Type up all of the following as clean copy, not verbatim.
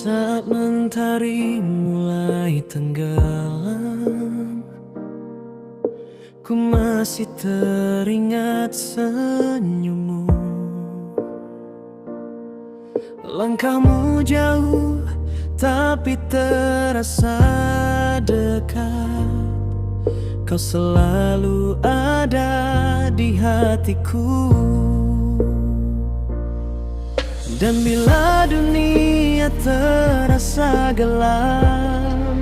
Saat mentari mulai tenggelam, ku masih teringat senyummu. Langkahmu jauh tapi terasa dekat. Kau selalu ada di hatiku. Dan bila dunia terasa gelap,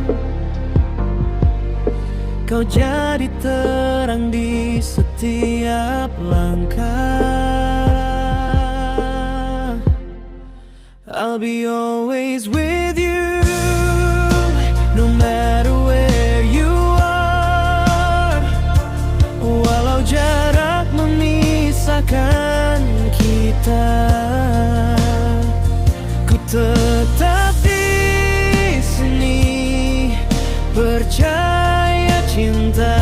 kau jadi terang di setiap langkah. I'll be always with you, no matter where you are. Walau jarak memisahkan kita, ku tetap di sini, percaya cinta.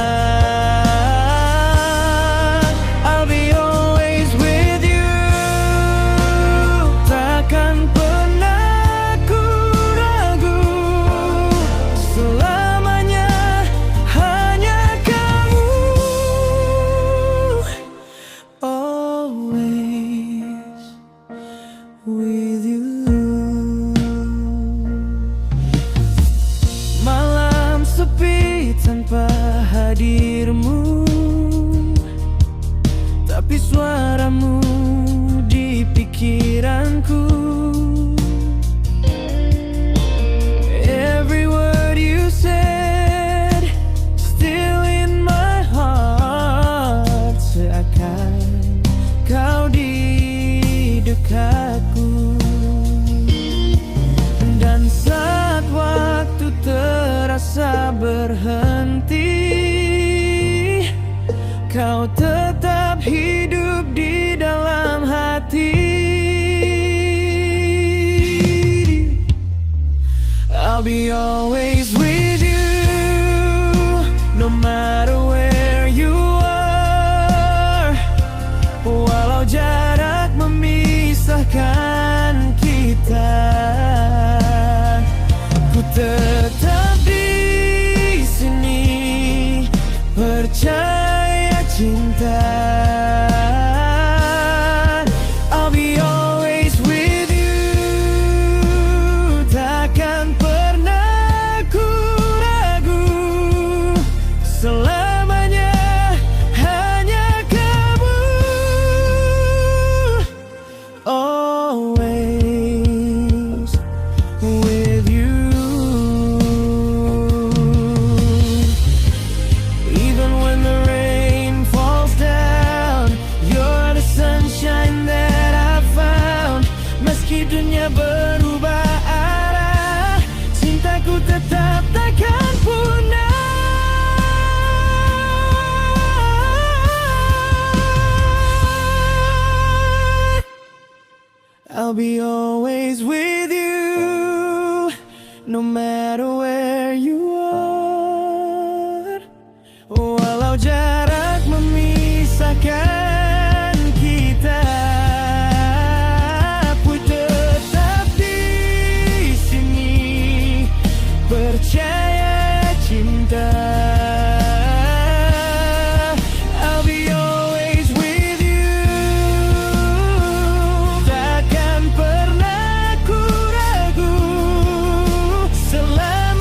I'll be always with you, takkan pernah ku ragu. Selamanya hanya kamu, always with you. Malam sepi tanpa hadirmu, tapi suaramu di pikiranku. Every word you said still in my heart, seakan kau di dekatku. Dan saat waktu terasa berhenti, kau tetap hidup di dalam hati. I'll be always with you, no matter where you are. Walau jarak memisahkan kita, ku tetap di sini, percaya cinta. I'll be always with you, takkan pernah ku ragu. Selamanya hanya kamu, always with you. Even when the rain falls down, you're the sunshine that I found. Meski dunia berubah arah, cintaku tetap takkan punah. I'll be always with you, no matter where you are. Walau jarak memisahkan kita, ku tetap di sini, percaya cinta. I'll be always with you, takkan pernah ku ragu. Selama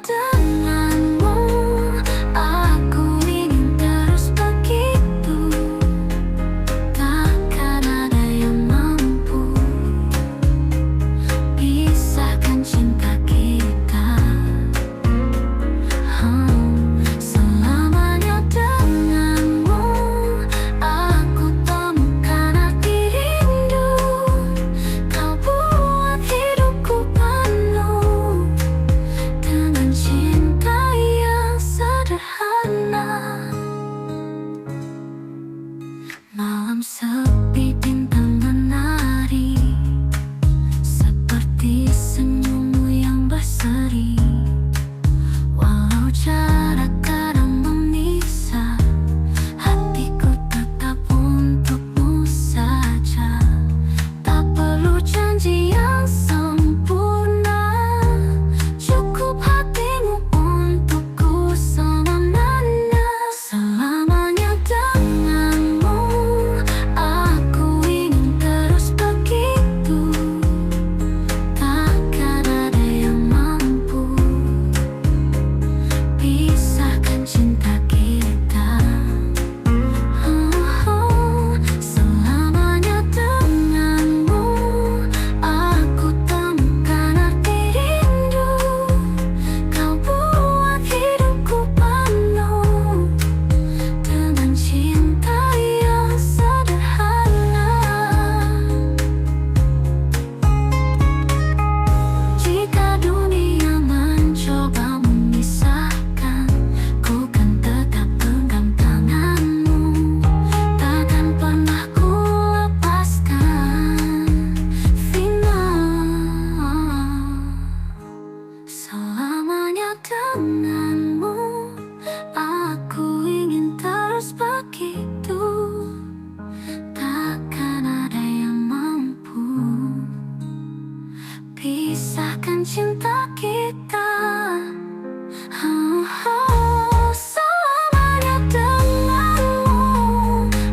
denganmu, aku ingin terus begitu. Takkan ada yang mampu pisahkan cinta kita. Selamanya denganmu, aku temukan arti rindu. Kau buat hidupku penuh dengan cinta yang sederhana. Malam sepi, bintang menari, seperti senyummu yang berseri. Walau jarak kadang memisah, hatiku tetap untukmu saja. Tak perlu janji yang sempurna, cukup hatimu untukku selamanya. Selamanya denganmu, aku ingin terus begitu. Takkan ada yang mampu pisahkan cinta kita. Selamanya denganmu, aku temukan arti rindu. Kau buat hidupku penuh dengan cinta yang sederhana. Jika dunia mencoba memisahkan, ku kan tetap genggam tanganmu. Takkan pernah ku lepaskan. Final. Selamanya denganmu, aku ingin terus begitu. Takkan ada yang mampu pisahkan cinta kita. Selamanya denganmu,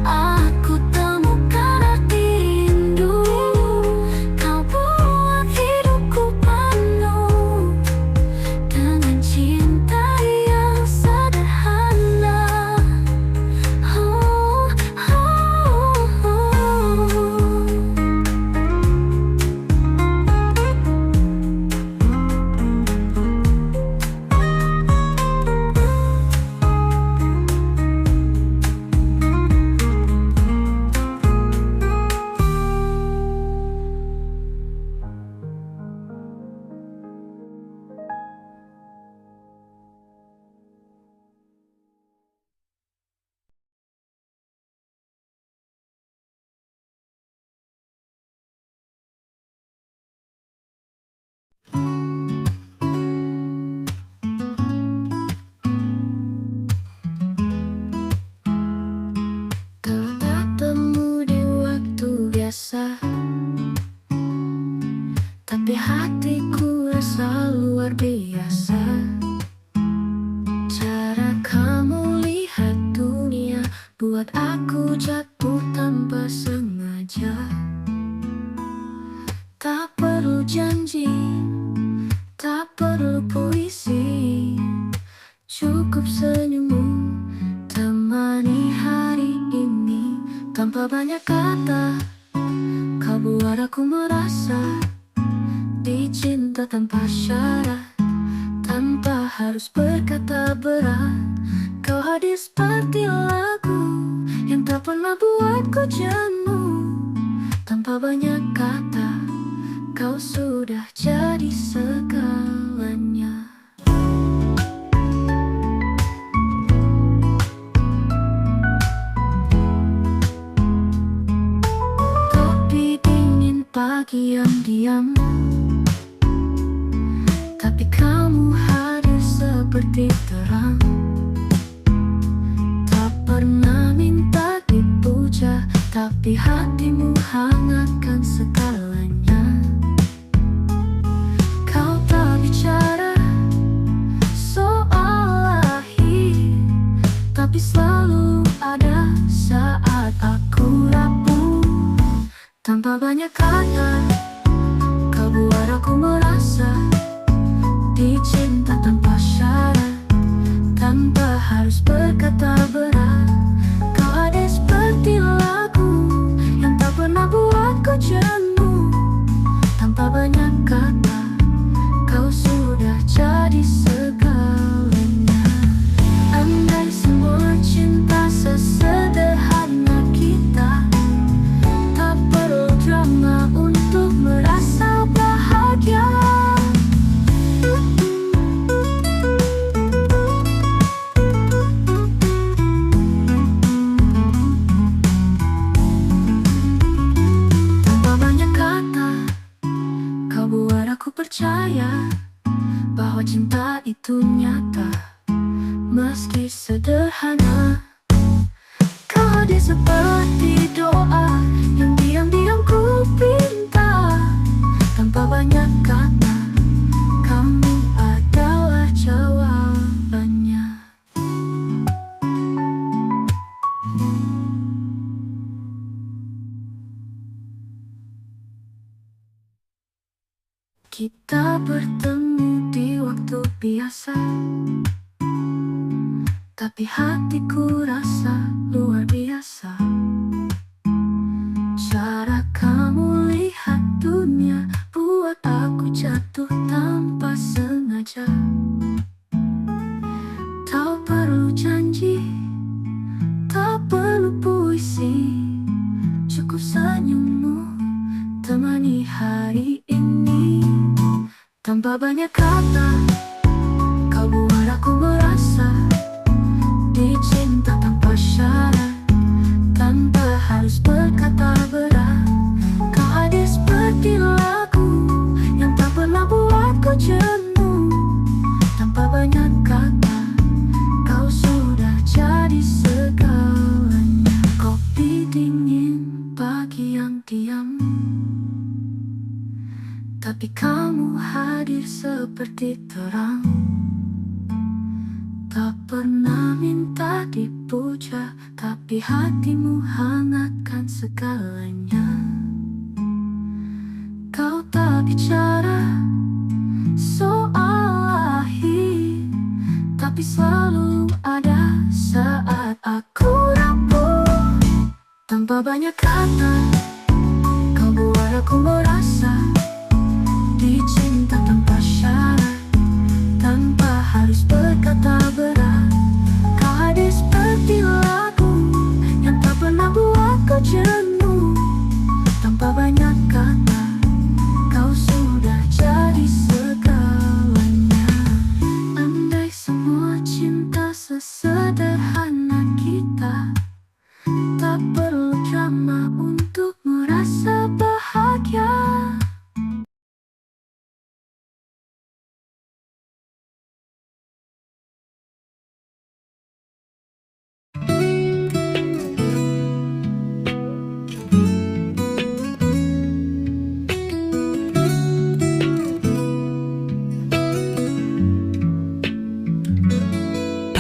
aku temukan arti rindu. Kau buat hidupku penuh dengan cinta yang sederhana. Ketemu di waktu biasa, tapi hatiku rasa luar biasa. Cara kamu lihat dunia buat aku jatuh tanpa sengaja. Tak perlu janji, tak perlu puisi, cukup senyummu temani hari ini. Tanpa banyak kata, kau buat aku merasa dicinta tanpa syarat. Tanpa harus berkata berat, kau hadir seperti lagu yang tak pernah buatku jenuh. Tanpa banyak kata, kau sudah jadi segalanya. Topi dingin pagi yang diam, tapi kamu hadir seperti terang. Tak pernah minta dipuja, tapi hatimu hangatkan segalanya. Kau tak bicara soal lahir, tapi selalu ada saat aku rapuh. Tanpa banyak kata, kau buat aku merasa dicinta tanpa harus berkata berat. Kau ada seperti lagu yang tak pernah buatku jenuh. Tanpa banyak kata, kau sudah jadi segalanya. Andai semua cinta sesederhana kita, tak perlu drama untuk merasa bahagia. Tanpa banyak kata, kau buat aku percaya bahwa cinta itu nyata, meski sederhana. Kau hadir seperti doa yang diam-diam ku pinta. Tanpa banyak kata, kamu adalah jawabannya. Kita bertemu di waktu biasa, tapi hatiku rasa luar biasa. Cara kamu lihat dunia buat aku jatuh tanpa sengaja. Tak perlu janji, tak perlu puisi, cukup senyummu temani hari ini. Tanpa banyak kata, kau buat aku merasa dicinta tanpa syarat, tanpa harus berkata berat. Kau hadir seperti lagu yang tak pernah buatku jenuh. Tanpa banyak kata, kau sudah jadi segalanya. Kopi dingin, pagi yang diam, tapi kamu hadir seperti terang. Tak pernah minta dipuja, tapi hatimu hangatkan segalanya. Kau tak bicara soal akhir, tapi selalu ada saat aku rapuh. Tanpa banyak kata, kau buat aku merasa dicinta tanpa syarat, tanpa harus berkata berat. Kau hadir seperti lagu yang tak pernah buatku jenuh. Tanpa banyak kata, kau sudah jadi segalanya. Andai semua cinta sesederhana kita, tak perlu drama untuk merasa bahagia.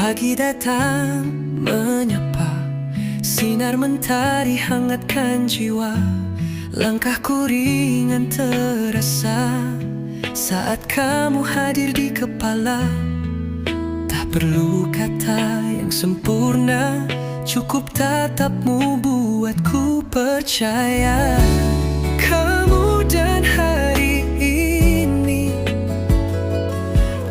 Pagi datang menyapa, sinar mentari hangatkan jiwa. Langkahku ringan terasa saat kamu hadir di kepala. Tak perlu kata yang sempurna, cukup tatapmu buatku percaya. Kamu dan hari ini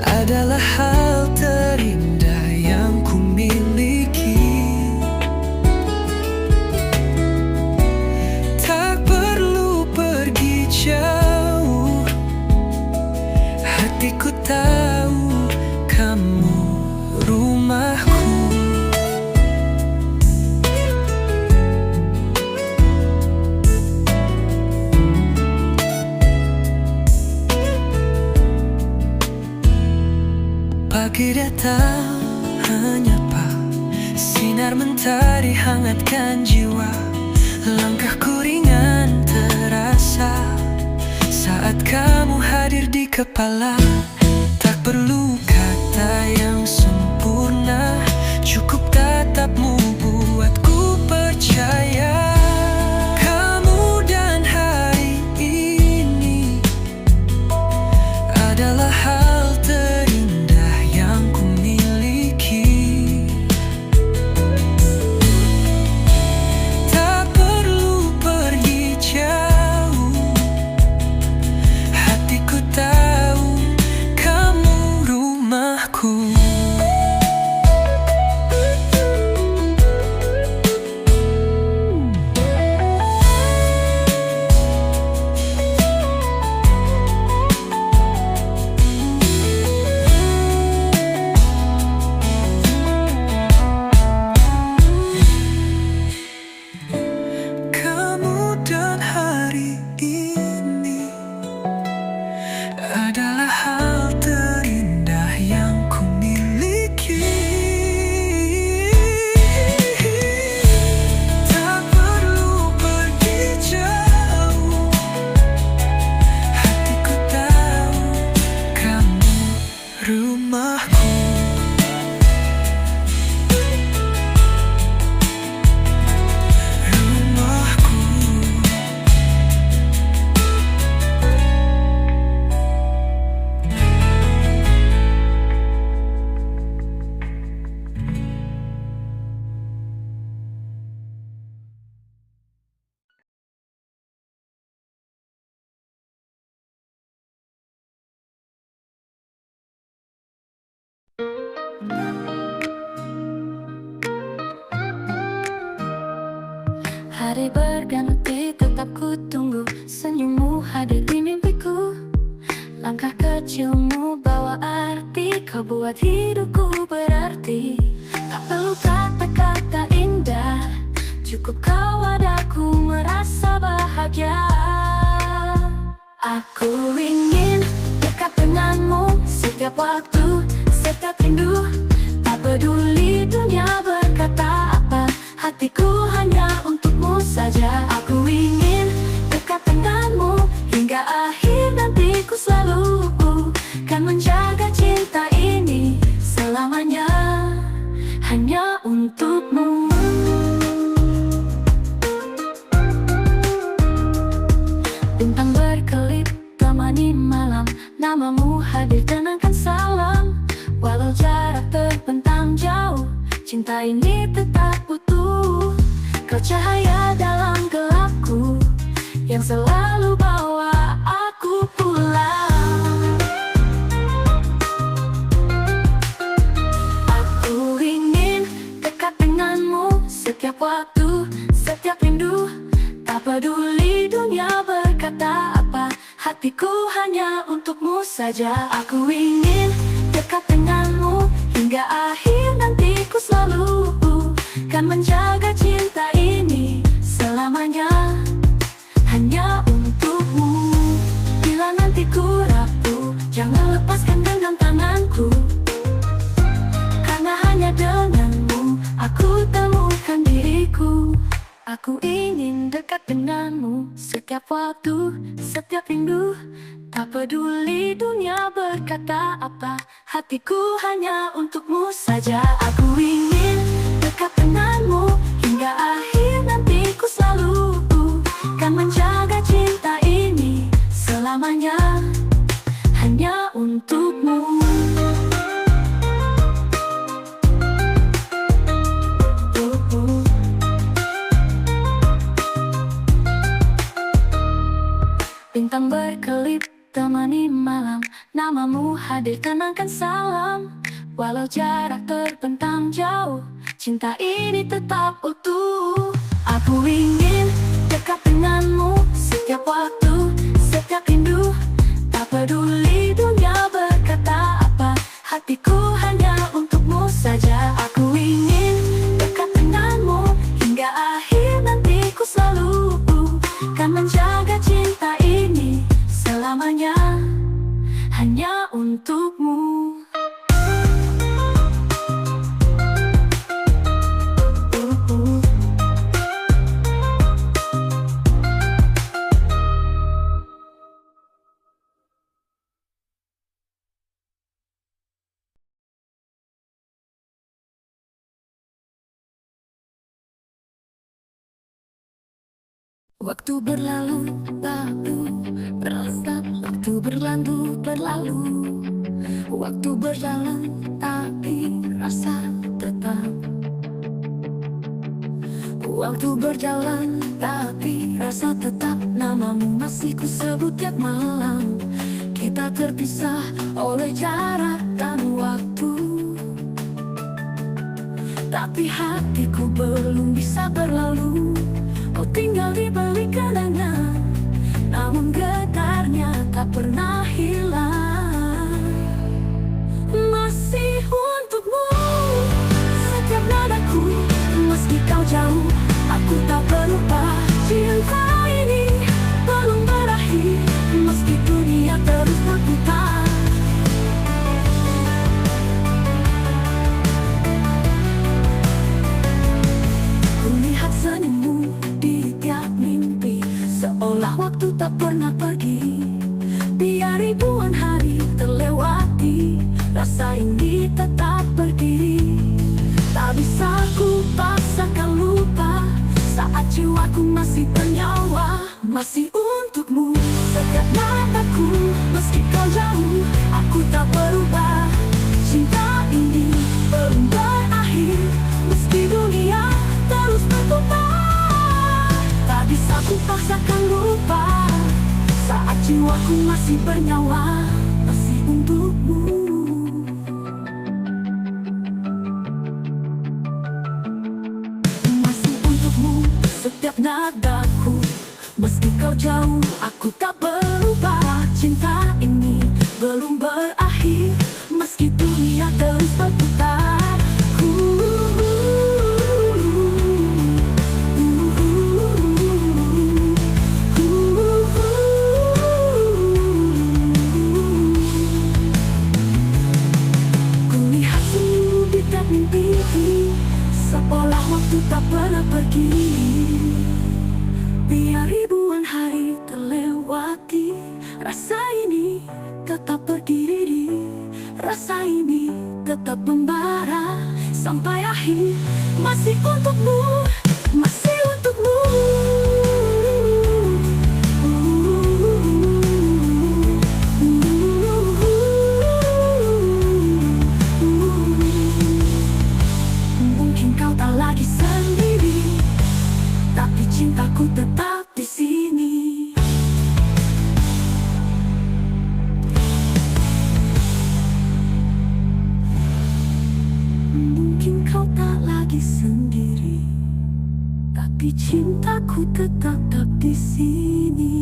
adalah hal terindah yang ku miliki. Tak perlu pergi jauh, hatiku tahu kamu rumahku. Pagi datang menyapa, sinar mentari hangatkan jiwa. Langkahku ringan terasa saat kamu hadir di kepala. Tak perlu kata yang sempurna, cukup tatapmu buatku percaya. Kamu dan hari ini adalah hal terindah yang ku miliki. rumahku. Kemudian hari ini adalah hal terindah yang ku miliki. Tak perlu pergi jauh, hatiku tahu kamu rumahku. Hari berganti tetap ku tunggu senyummu hadir di mimpiku. Langkah kecilmu bawa arti, kau buat hidupku berarti. Tak perlu kata-kata indah, cukup kau adaku merasa bahagia. Aku ingin dekat denganmu setiap waktu, setiap rindu. Tak peduli dunia berkata apa, hatiku hanya untukmu saja. Aku ingin dekat denganmu hingga akhir nantiku, selalu kan menjaga cinta ini selamanya hanya untukmu. Bintang berkelip temani malam, namamu hadir tenangkan salam. Walau jarak terbentang jauh, cinta ini tetap utuh. Kau cahaya dalam gelapku yang selalu bawa aku pulang. Aku ingin dekat denganmu setiap waktu, setiap rindu. Tak peduli dunia berkata apa, hatiku hanya untukmu saja. Aku ingin dekat denganmu hingga akhir nantiku, selalu kan menjaga cinta ini selamanya hanya untukmu. Bila nanti ku rapuh, jangan lepaskan genggam tanganku, karena hanya denganmu aku temukan diriku. Aku ingin dekat denganmu setiap waktu, setiap rindu. Tak peduli dunia berkata apa, hatiku hanya untukmu saja. Aku ingin dekat denganmu hingga akhir nantiku, selalu kan menjaga cinta ini selamanya hanya untukmu. Bintang berkelip temani malam, namamu hadir tenangkan salam. Walau jarak terbentang jauh, cinta ini tetap utuh. Aku ingin dekat denganmu setiap waktu, setiap rindu. Tak peduli dunia berkata apa, hatiku hanya untukmu saja. Aku ingin dekat denganmu hingga akhir nantiku, selalu kan menjaga cinta ini selamanya hanya untukmu. Waktu berlalu, waktu berlalu, berlalu. Waktu berjalan, tapi rasa tetap. Waktu berjalan, tapi rasa tetap. Namamu masih ku sebut tiap malam. Kita terpisah oleh jarak dan waktu. tapi hatiku belum bisa berlalu. Kau tinggal di balik kenangan, namun getarnya tak pernah hilang. Masih untukmu setiap nadaku, meski kau jauh, aku tak berubah. Cinta ini belum berakhir, meski dunia terus berputar. Kulihat senyummu di tiap mimpi, seolah waktu tak pernah pergi. Biar ribuan hari terlewati, rasa ini tetap berdiri. Tak bisa ku paksakan lupa, saat jiwaku masih bernyawa. Masih untukmu setiap nadaku, meski kau jauh, aku tak berubah. Cinta ini belum berakhir, meski dunia terus berputar. Tak bisa ku paksakan lupa, saat jiwaku masih bernyawa. Masih untukmu. Masih untukmu setiap nadaku, meski kau jauh, aku tak berubah. Cinta ini belum berakhir, meski dunia terus berputar. Kulihatmu di tiap mimpi, seolah waktu tak pernah pergi. Biar ribuan hari terlewati, rasa ini tetap berdiri. Rasa ini tetap membara sampai akhir. Masih untukmu, masih untukmu. Mungkin kau tak lagi sendiri, tapi cintaku tetap di sini. Mungkin kau tak lagi sendiri, tapi cintaku tetap di sini.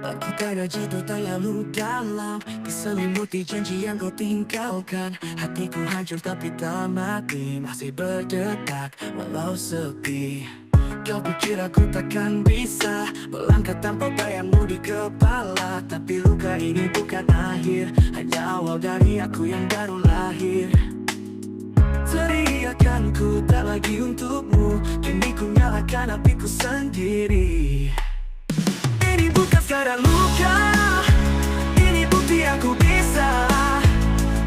Aku tak jatuh terlalu dalam, diselimuti janji yang kau tinggalkan. Hatiku hancur tapi tak mati, masih berdetak walau sepi. Kau pikir aku takkan bisa melangkah tanpa bayangmu di kepala. Tapi luka ini bukan akhir, hanya awal dari aku yang baru lahir. Teriakan ku tak lagi untukmu, kini ku nyalakan apiku sendiri. Ini bukan sekadar luka, ini bukti aku bisa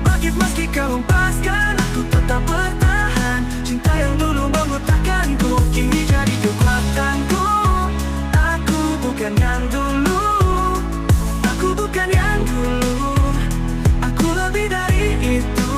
bangkit meski kau hempaskan. Aku tetap bertahan, cinta yang dulu mengutahkanku kini jadi kekuatanku. Aku bukan yang dulu, aku bukan yang dulu, aku lebih dari itu.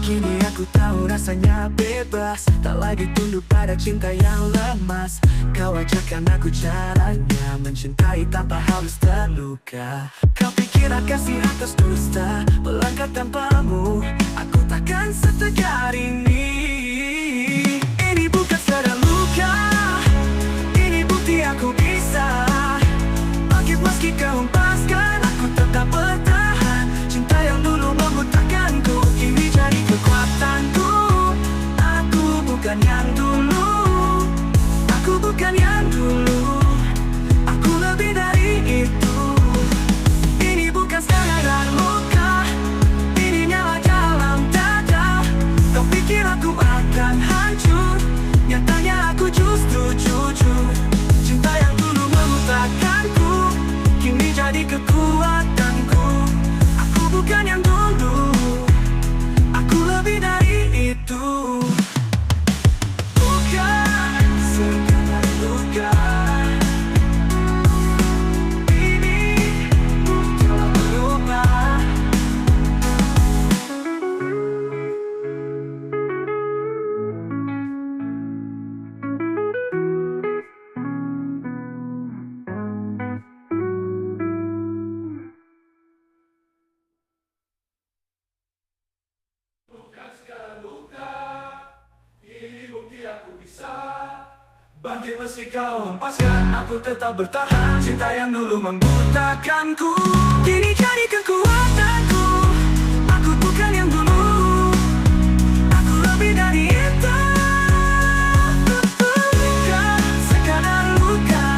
Kini aku tahu rasanya bebas, tak lagi tunduk pada cinta yang lemas. Kau ajarkan aku caranya mencintai tanpa harus terluka. Kau pikir akan sihat atas dusta, melangkah tanpamu aku takkan setegar ini. Ini bukan sekadar luka, ini bukti aku bisa bangkit meski kau hempaskan. Aku tetap bertahan, cinta yang dulu mengutahkanku kini jadi kekuatanku. Aku bukan yang dulu, aku bukan yang dulu, aku lebih dari itu. Ini bukan sekadar luka, ini Bangkit meski kau hempaskan, aku tetap bertahan. Cinta yang dulu membutakanku kini jadi kekuatanku. Aku bukan yang dulu, aku lebih dari itu. Luka, sekadar luka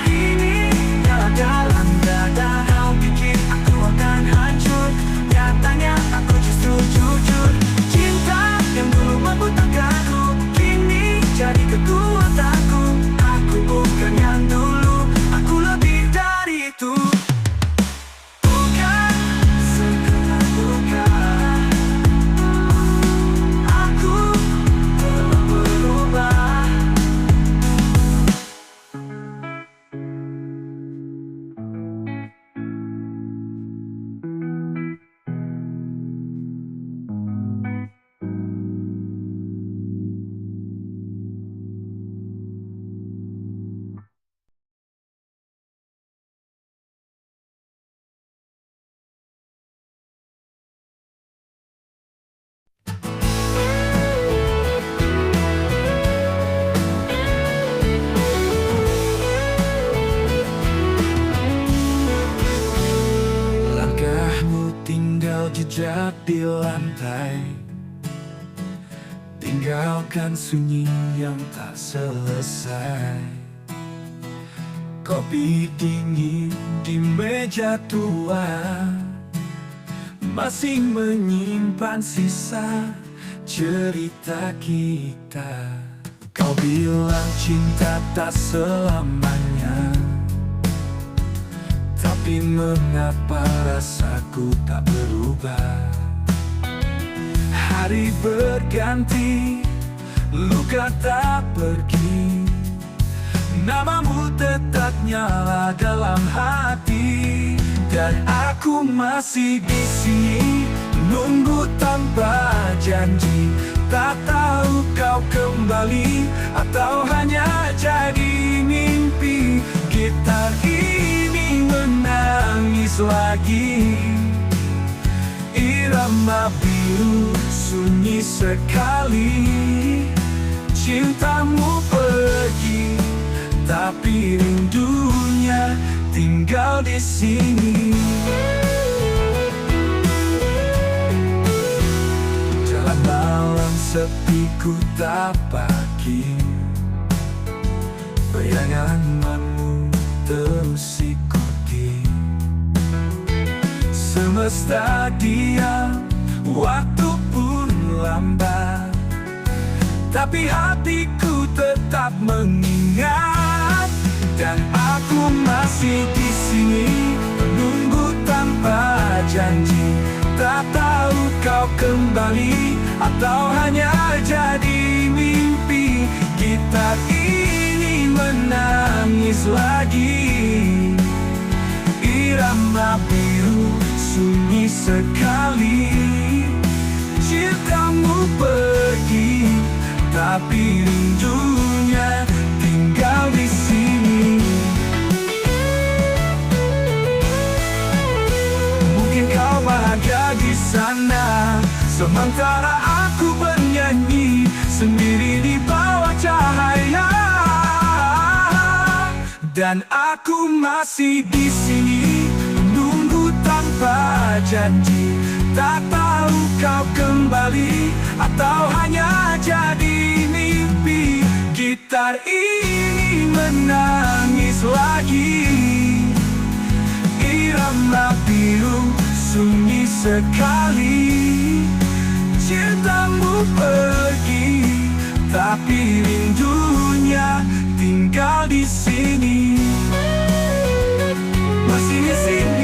ini nyala dalam dada. Kau pikir aku akan hancur, nyatanya aku justru jujur. Cinta yang dulu membutakanku kini jadi kekuatanku. Aku bukan yang dulu, aku lebih dari itu. Bukan sekedar luka, aku telah berubah. Langkahmu tinggal jejak di lantai, tinggalkan sunyi yang tak selesai. Kopi dingin di meja tua masih menyimpan sisa cerita kita. Kau bilang cinta tak selamanya, tapi mengapa rasaku tak berubah? Hari berganti, luka tak pergi, namamu tetap nyala dalam hati. Dan aku masih di sini, nunggu tanpa janji. Tak tahu kau kembali atau hanya jadi mimpi. Gitar ini menangis lagi, irama biru sunyi sekali. Cintamu pergi, tapi rindunya tinggal di sini. Jalan malam sepi ku tapaki, bayanganmu terus ikuti. Semesta diam, waktu pun lambat, tapi hatiku tetap mengingat. Dan aku masih di sini, menunggu tanpa janji. Tak tahu kau kembali atau hanya jadi mimpi. Gitar ini menangis lagi, irama biru sunyi sekali. Cintamu pergi, tapi rindunya tinggal di sini. Mungkin kau bahagia di sana, sementara aku bernyanyi sendiri di bawah cahaya. Dan aku masih di sini, menunggu tanpa janji. Tak tahu kau kembali atau hanya jadi mimpi. Gitar ini menangis lagi, irama biru sunyi sekali. Cintamu pergi, tapi rindunya tinggal di sini. Masih di sini.